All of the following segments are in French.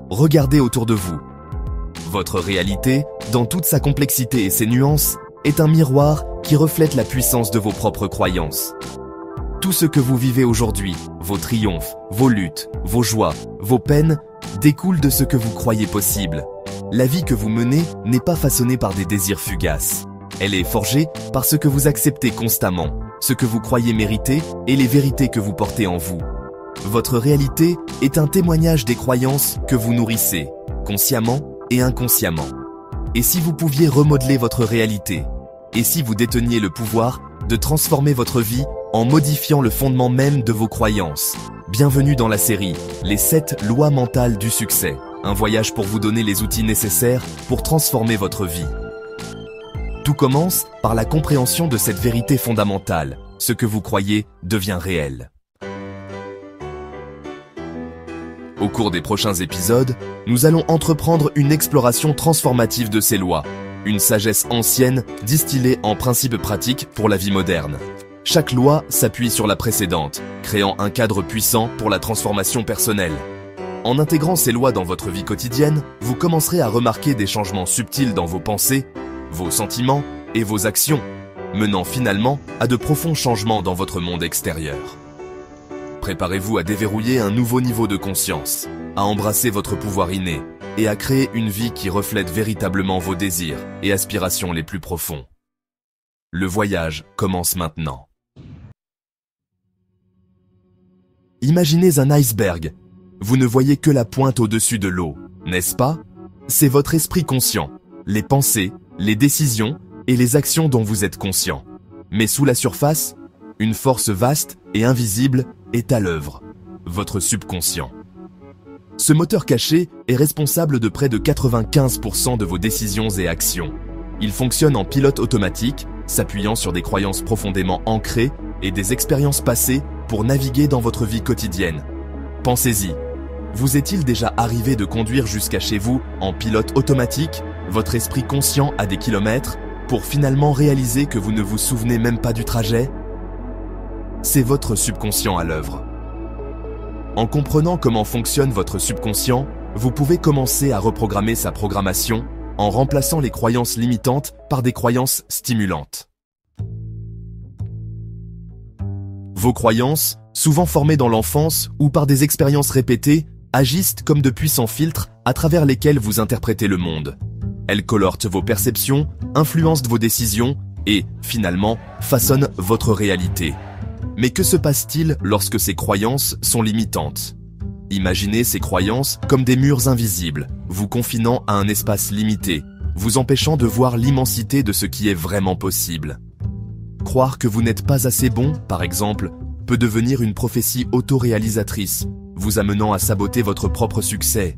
regardez autour de vous. Votre réalité, dans toute sa complexité et ses nuances, est un miroir qui reflète la puissance de vos propres croyances. Tout ce que vous vivez aujourd'hui, vos triomphes, vos luttes, vos joies, vos peines, découle de ce que vous croyez possible. La vie que vous menez n'est pas façonnée par des désirs fugaces. Elle est forgée par ce que vous acceptez constamment, ce que vous croyez mériter et les vérités que vous portez en vous. Votre réalité est un témoignage des croyances que vous nourrissez, consciemment et inconsciemment. Et si vous pouviez remodeler votre réalité? Et si vous déteniez le pouvoir de transformer votre vie en modifiant le fondement même de vos croyances? Bienvenue dans la série « Les 7 lois mentales du succès », un voyage pour vous donner les outils nécessaires pour transformer votre vie. Tout commence par la compréhension de cette vérité fondamentale. Ce que vous croyez devient réel. Au cours des prochains épisodes, nous allons entreprendre une exploration transformative de ces lois, une sagesse ancienne distillée en principes pratiques pour la vie moderne. Chaque loi s'appuie sur la précédente, créant un cadre puissant pour la transformation personnelle. En intégrant ces lois dans votre vie quotidienne, vous commencerez à remarquer des changements subtils dans vos pensées, vos sentiments et vos actions, menant finalement à de profonds changements dans votre monde extérieur. Préparez-vous à déverrouiller un nouveau niveau de conscience, à embrasser votre pouvoir inné et à créer une vie qui reflète véritablement vos désirs et aspirations les plus profonds. Le voyage commence maintenant. Imaginez un iceberg. Vous ne voyez que la pointe au-dessus de l'eau, n'est-ce pas? C'est votre esprit conscient, les pensées, les décisions et les actions dont vous êtes conscient. Mais sous la surface, une force vaste et invisible est à l'œuvre, votre subconscient. Ce moteur caché est responsable de près de 95% de vos décisions et actions. Il fonctionne en pilote automatique, s'appuyant sur des croyances profondément ancrées et des expériences passées pour naviguer dans votre vie quotidienne. Pensez-y, vous est-il déjà arrivé de conduire jusqu'à chez vous en pilote automatique, votre esprit conscient à des kilomètres, pour finalement réaliser que vous ne vous souvenez même pas du trajet? C'est votre subconscient à l'œuvre. En comprenant comment fonctionne votre subconscient, vous pouvez commencer à reprogrammer sa programmation en remplaçant les croyances limitantes par des croyances stimulantes. Vos croyances, souvent formées dans l'enfance ou par des expériences répétées, agissent comme de puissants filtres à travers lesquels vous interprétez le monde. Elles colorent vos perceptions, influencent vos décisions et, finalement, façonnent votre réalité. Mais que se passe-t-il lorsque ces croyances sont limitantes? Imaginez ces croyances comme des murs invisibles, vous confinant à un espace limité, vous empêchant de voir l'immensité de ce qui est vraiment possible. Croire que vous n'êtes pas assez bon, par exemple, peut devenir une prophétie autoréalisatrice, vous amenant à saboter votre propre succès.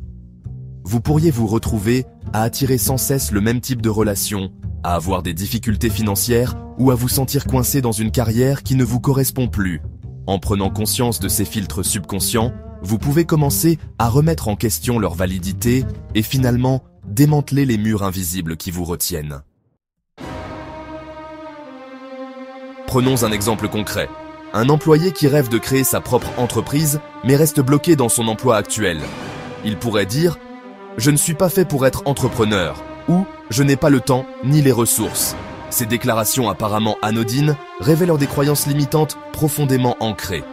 Vous pourriez vous retrouver à attirer sans cesse le même type de relation, à avoir des difficultés financières ou à vous sentir coincé dans une carrière qui ne vous correspond plus. En prenant conscience de ces filtres subconscients, vous pouvez commencer à remettre en question leur validité et finalement démanteler les murs invisibles qui vous retiennent. Prenons un exemple concret. Un employé qui rêve de créer sa propre entreprise mais reste bloqué dans son emploi actuel. Il pourrait dire « Je ne suis pas fait pour être entrepreneur » ou « Je n'ai pas le temps ni les ressources ». Ces déclarations apparemment anodines révèlent des croyances limitantes profondément ancrées.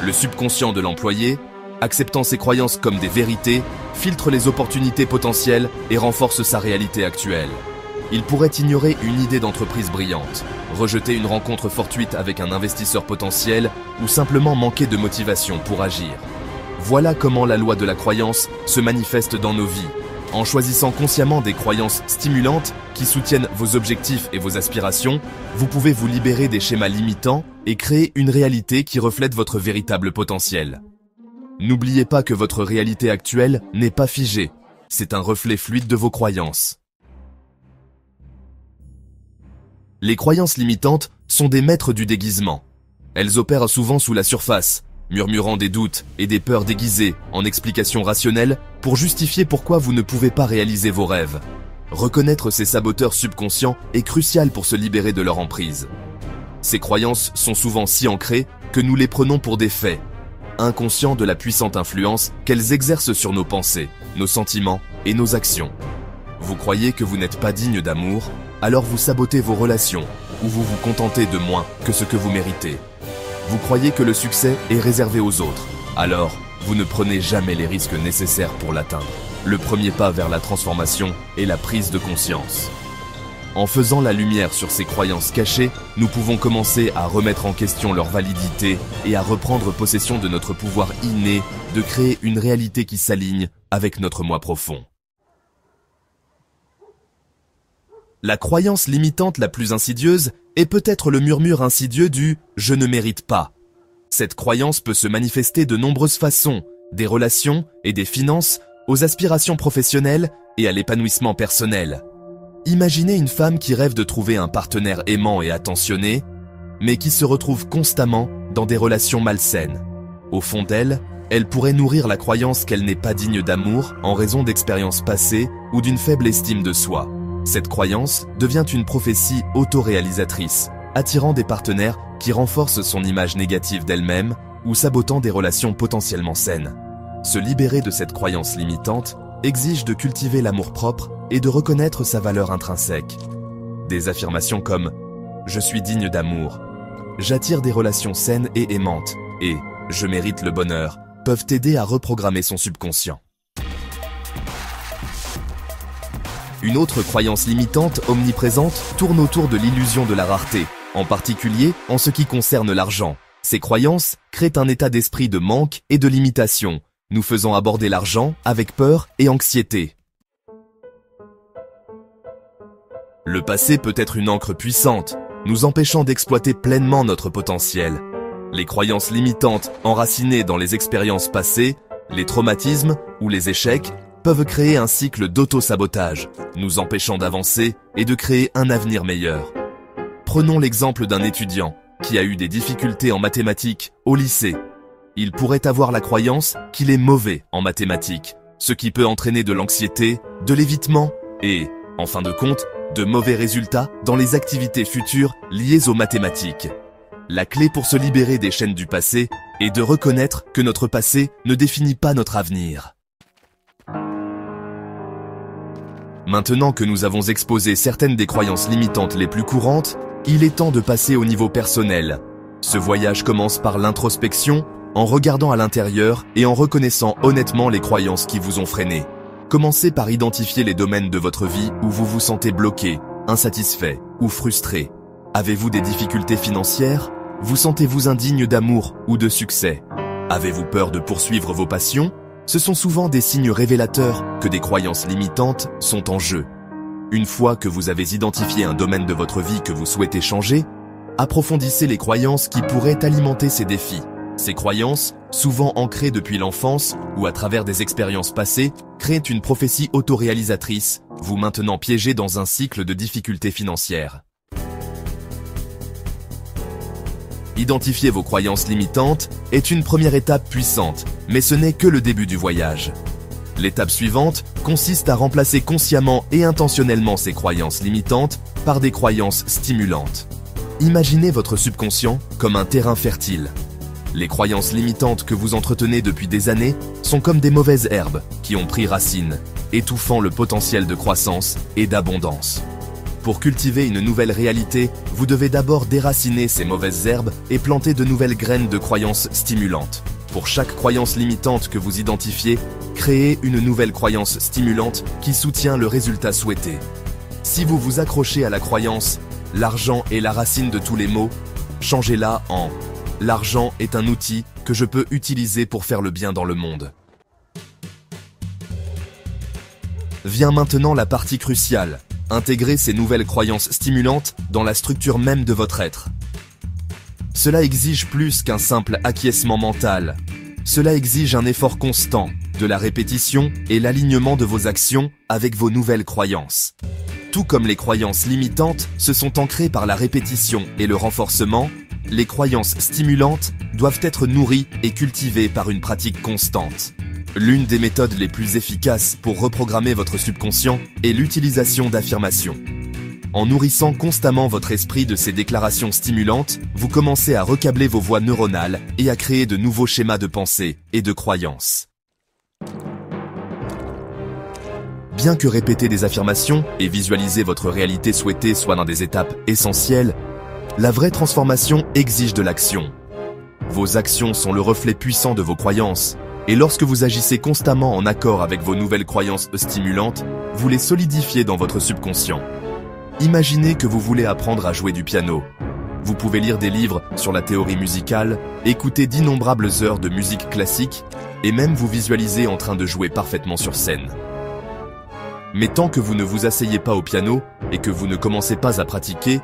Le subconscient de l'employé, acceptant ses croyances comme des vérités, filtre les opportunités potentielles et renforce sa réalité actuelle. Il pourrait ignorer une idée d'entreprise brillante, rejeter une rencontre fortuite avec un investisseur potentiel ou simplement manquer de motivation pour agir. Voilà comment la loi de la croyance se manifeste dans nos vies. En choisissant consciemment des croyances stimulantes qui soutiennent vos objectifs et vos aspirations, vous pouvez vous libérer des schémas limitants et créer une réalité qui reflète votre véritable potentiel. N'oubliez pas que votre réalité actuelle n'est pas figée, c'est un reflet fluide de vos croyances. Les croyances limitantes sont des maîtres du déguisement. Elles opèrent souvent sous la surface, murmurant des doutes et des peurs déguisées en explications rationnelles pour justifier pourquoi vous ne pouvez pas réaliser vos rêves. Reconnaître ces saboteurs subconscients est crucial pour se libérer de leur emprise. Ces croyances sont souvent si ancrées que nous les prenons pour des faits. inconscients de la puissante influence qu'elles exercent sur nos pensées, nos sentiments et nos actions. Vous croyez que vous n'êtes pas digne d'amour, alors vous sabotez vos relations ou vous vous contentez de moins que ce que vous méritez. Vous croyez que le succès est réservé aux autres, alors vous ne prenez jamais les risques nécessaires pour l'atteindre. Le premier pas vers la transformation est la prise de conscience. En faisant la lumière sur ces croyances cachées, nous pouvons commencer à remettre en question leur validité et à reprendre possession de notre pouvoir inné de créer une réalité qui s'aligne avec notre moi profond. La croyance limitante la plus insidieuse est peut-être le murmure insidieux du « je ne mérite pas ». Cette croyance peut se manifester de nombreuses façons, des relations et des finances aux aspirations professionnelles et à l'épanouissement personnel. Imaginez une femme qui rêve de trouver un partenaire aimant et attentionné, mais qui se retrouve constamment dans des relations malsaines. Au fond d'elle, elle pourrait nourrir la croyance qu'elle n'est pas digne d'amour en raison d'expériences passées ou d'une faible estime de soi. Cette croyance devient une prophétie autoréalisatrice, attirant des partenaires qui renforcent son image négative d'elle-même ou sabotant des relations potentiellement saines. Se libérer de cette croyance limitante exige de cultiver l'amour-propre et de reconnaître sa valeur intrinsèque. Des affirmations comme « je suis digne d'amour »,« j'attire des relations saines et aimantes » et « je mérite le bonheur » peuvent aider à reprogrammer son subconscient. Une autre croyance limitante omniprésente tourne autour de l'illusion de la rareté, en particulier en ce qui concerne l'argent. Ces croyances créent un état d'esprit de manque et de limitation, nous faisant aborder l'argent avec peur et anxiété. Le passé peut être une ancre puissante, nous empêchant d'exploiter pleinement notre potentiel. Les croyances limitantes enracinées dans les expériences passées, les traumatismes ou les échecs peuvent créer un cycle d'auto-sabotage, nous empêchant d'avancer et de créer un avenir meilleur. Prenons l'exemple d'un étudiant qui a eu des difficultés en mathématiques au lycée. Il pourrait avoir la croyance qu'il est mauvais en mathématiques, ce qui peut entraîner de l'anxiété, de l'évitement et, en fin de compte, de mauvais résultats dans les activités futures liées aux mathématiques. La clé pour se libérer des chaînes du passé est de reconnaître que notre passé ne définit pas notre avenir. Maintenant que nous avons exposé certaines des croyances limitantes les plus courantes, il est temps de passer au niveau personnel. Ce voyage commence par l'introspection, en regardant à l'intérieur et en reconnaissant honnêtement les croyances qui vous ont freiné. Commencez par identifier les domaines de votre vie où vous vous sentez bloqué, insatisfait ou frustré. Avez-vous des difficultés financières? Vous sentez-vous indigne d'amour ou de succès? Avez-vous peur de poursuivre vos passions? Ce sont souvent des signes révélateurs que des croyances limitantes sont en jeu. Une fois que vous avez identifié un domaine de votre vie que vous souhaitez changer, approfondissez les croyances qui pourraient alimenter ces défis. Ces croyances, souvent ancrées depuis l'enfance ou à travers des expériences passées, créent une prophétie autoréalisatrice, vous maintenant piégé dans un cycle de difficultés financières. Identifier vos croyances limitantes est une première étape puissante, mais ce n'est que le début du voyage. L'étape suivante consiste à remplacer consciemment et intentionnellement ces croyances limitantes par des croyances stimulantes. Imaginez votre subconscient comme un terrain fertile. Les croyances limitantes que vous entretenez depuis des années sont comme des mauvaises herbes qui ont pris racine, étouffant le potentiel de croissance et d'abondance. Pour cultiver une nouvelle réalité, vous devez d'abord déraciner ces mauvaises herbes et planter de nouvelles graines de croyances stimulantes. Pour chaque croyance limitante que vous identifiez, créez une nouvelle croyance stimulante qui soutient le résultat souhaité. Si vous vous accrochez à la croyance « l'argent est la racine de tous les maux », changez-la en « l'argent est un outil que je peux utiliser pour faire le bien dans le monde ». Vient maintenant la partie cruciale. Intégrez ces nouvelles croyances stimulantes dans la structure même de votre être. Cela exige plus qu'un simple acquiescement mental. Cela exige un effort constant, de la répétition et l'alignement de vos actions avec vos nouvelles croyances. Tout comme les croyances limitantes se sont ancrées par la répétition et le renforcement, les croyances stimulantes doivent être nourries et cultivées par une pratique constante. L'une des méthodes les plus efficaces pour reprogrammer votre subconscient est l'utilisation d'affirmations. En nourrissant constamment votre esprit de ces déclarations stimulantes, vous commencez à recabler vos voies neuronales et à créer de nouveaux schémas de pensée et de croyances. Bien que répéter des affirmations et visualiser votre réalité souhaitée soit dans des étapes essentielles, la vraie transformation exige de l'action. Vos actions sont le reflet puissant de vos croyances, et lorsque vous agissez constamment en accord avec vos nouvelles croyances stimulantes, vous les solidifiez dans votre subconscient. Imaginez que vous voulez apprendre à jouer du piano. Vous pouvez lire des livres sur la théorie musicale, écouter d'innombrables heures de musique classique, et même vous visualiser en train de jouer parfaitement sur scène. Mais tant que vous ne vous asseyez pas au piano et que vous ne commencez pas à pratiquer,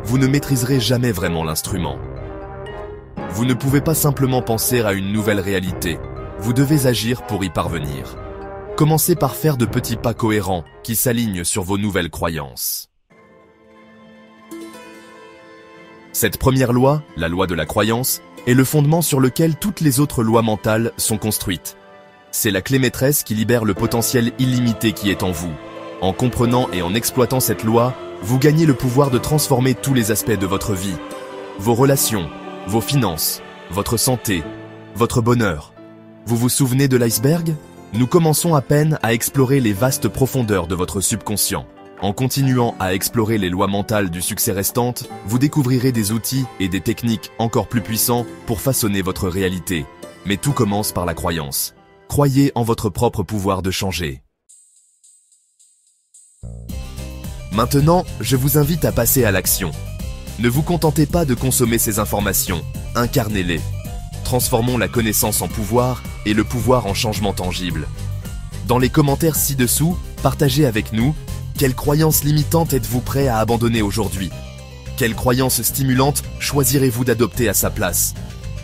vous ne maîtriserez jamais vraiment l'instrument. Vous ne pouvez pas simplement penser à une nouvelle réalité, vous devez agir pour y parvenir. Commencez par faire de petits pas cohérents qui s'alignent sur vos nouvelles croyances. Cette première loi, la loi de la croyance, est le fondement sur lequel toutes les autres lois mentales sont construites. C'est la clé maîtresse qui libère le potentiel illimité qui est en vous. En comprenant et en exploitant cette loi, vous gagnez le pouvoir de transformer tous les aspects de votre vie. Vos relations, vos finances, votre santé, votre bonheur. Vous vous souvenez de l'iceberg ? Nous commençons à peine à explorer les vastes profondeurs de votre subconscient. En continuant à explorer les lois mentales du succès restantes, vous découvrirez des outils et des techniques encore plus puissants pour façonner votre réalité. Mais tout commence par la croyance. Croyez en votre propre pouvoir de changer. Maintenant, je vous invite à passer à l'action. Ne vous contentez pas de consommer ces informations, incarnez-les. Transformons la connaissance en pouvoir et le pouvoir en changement tangible. Dans les commentaires ci-dessous, partagez avec nous quelle croyance limitante êtes-vous prêt à abandonner aujourd'hui? Quelle croyance stimulante choisirez-vous d'adopter à sa place?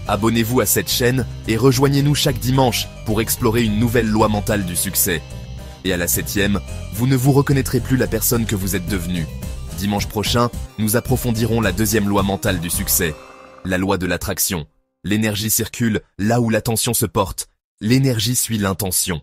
Abonnez-vous à cette chaîne et rejoignez-nous chaque dimanche pour explorer une nouvelle loi mentale du succès. Et à la 7e, vous ne vous reconnaîtrez plus la personne que vous êtes devenue. Dimanche prochain, nous approfondirons la 2e loi mentale du succès, la loi de l'attraction. L'énergie circule là où l'attention se porte. L'énergie suit l'intention.